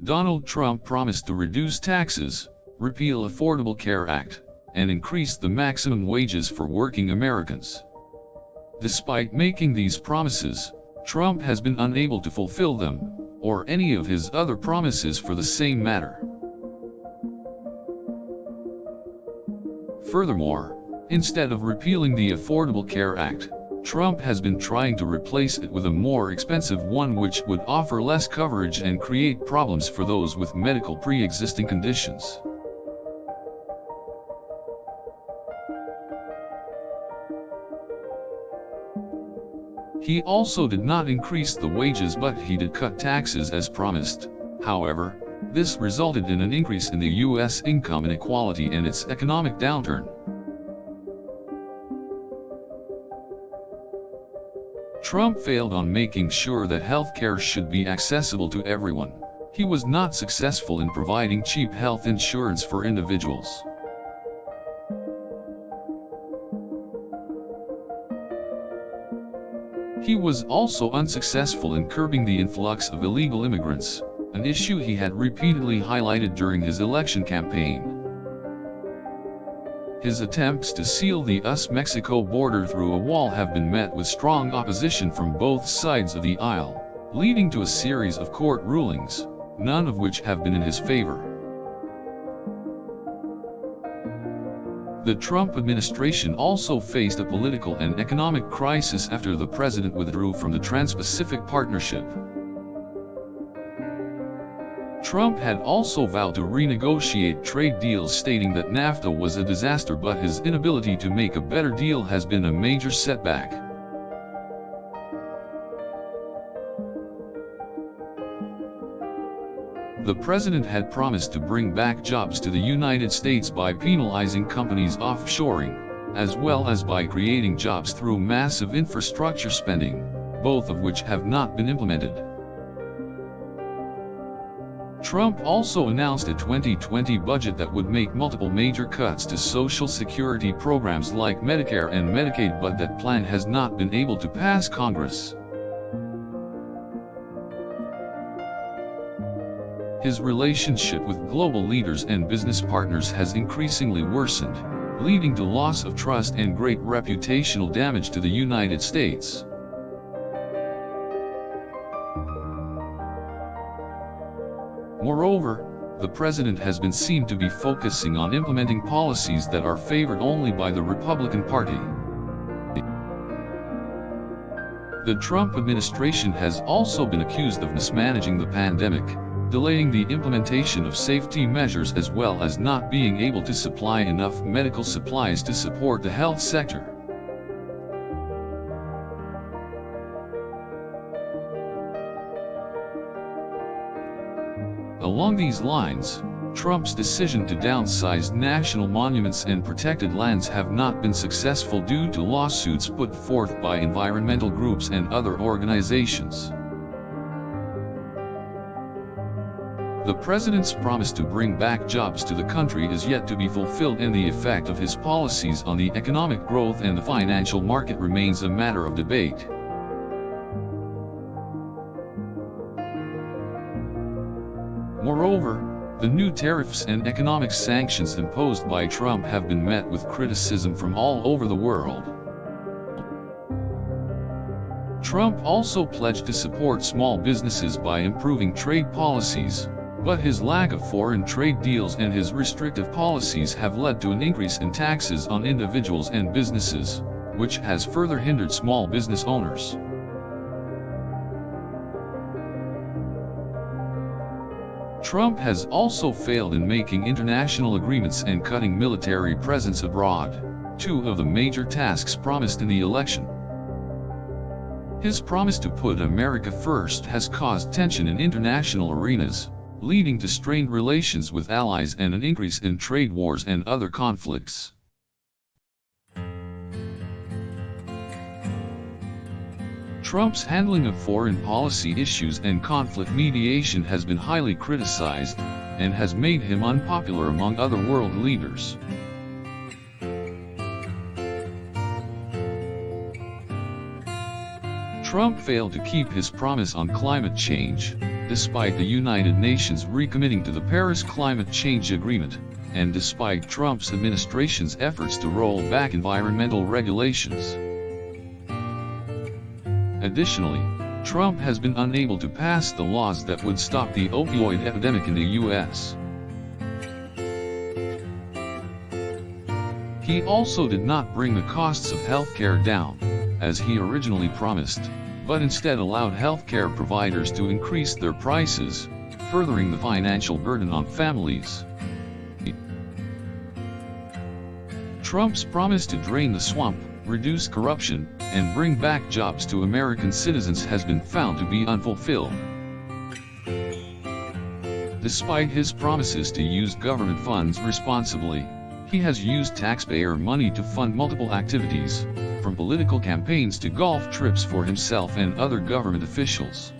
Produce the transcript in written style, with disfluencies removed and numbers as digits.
Donald Trump promised to reduce taxes, repeal Affordable Care Act, and increase the maximum wages for working Americans. Despite making these promises, Trump has been unable to fulfill them, or any of his other promises for the same matter. Furthermore, instead of repealing the Affordable Care Act, Trump has been trying to replace it with a more expensive one which would offer less coverage and create problems for those with medical pre-existing conditions. He also did not increase the wages, but he did cut taxes as promised. However, this resulted in an increase in the U.S. income inequality and its economic downturn. Trump failed on making sure that health care should be accessible to everyone. He was not successful in providing cheap health insurance for individuals. He was also unsuccessful in curbing the influx of illegal immigrants, an issue he had repeatedly highlighted during his election campaign. His attempts to seal the US-Mexico border through a wall have been met with strong opposition from both sides of the aisle, leading to a series of court rulings, none of which have been in his favor. The Trump administration also faced a political and economic crisis after the president withdrew from the Trans-Pacific Partnership. Trump had also vowed to renegotiate trade deals, stating that NAFTA was a disaster, but his inability to make a better deal has been a major setback. The president had promised to bring back jobs to the United States by penalizing companies offshoring, as well as by creating jobs through massive infrastructure spending, both of which have not been implemented. Trump also announced a 2020 budget that would make multiple major cuts to Social Security programs like Medicare and Medicaid, but that plan has not been able to pass Congress. His relationship with global leaders and business partners has increasingly worsened, leading to loss of trust and great reputational damage to the United States. Moreover, the president has been seen to be focusing on implementing policies that are favored only by the Republican Party. The Trump administration has also been accused of mismanaging the pandemic, delaying the implementation of safety measures, as well as not being able to supply enough medical supplies to support the health sector. Along these lines, Trump's decision to downsize national monuments and protected lands have not been successful due to lawsuits put forth by environmental groups and other organizations. The president's promise to bring back jobs to the country is yet to be fulfilled, and the effect of his policies on the economic growth and the financial market remains a matter of debate. Moreover, the new tariffs and economic sanctions imposed by Trump have been met with criticism from all over the world. Trump also pledged to support small businesses by improving trade policies, but his lack of foreign trade deals and his restrictive policies have led to an increase in taxes on individuals and businesses, which has further hindered small business owners. Trump has also failed in making international agreements and cutting military presence abroad, two of the major tasks promised in the election. His promise to put America first has caused tension in international arenas, leading to strained relations with allies and an increase in trade wars and other conflicts. Trump's handling of foreign policy issues and conflict mediation has been highly criticized, and has made him unpopular among other world leaders. Trump failed to keep his promise on climate change, Despite the United Nations recommitting to the Paris Climate Change Agreement, and despite Trump's administration's efforts to roll back environmental regulations. Additionally, Trump has been unable to pass the laws that would stop the opioid epidemic in the U.S. He also did not bring the costs of healthcare down, as he originally promised, but instead allowed healthcare providers to increase their prices, furthering the financial burden on families. Trump's promise to drain the swamp, reduce corruption, and bring back jobs to American citizens has been found to be unfulfilled. Despite his promises to use government funds responsibly, he has used taxpayer money to fund multiple activities, from political campaigns to golf trips for himself and other government officials.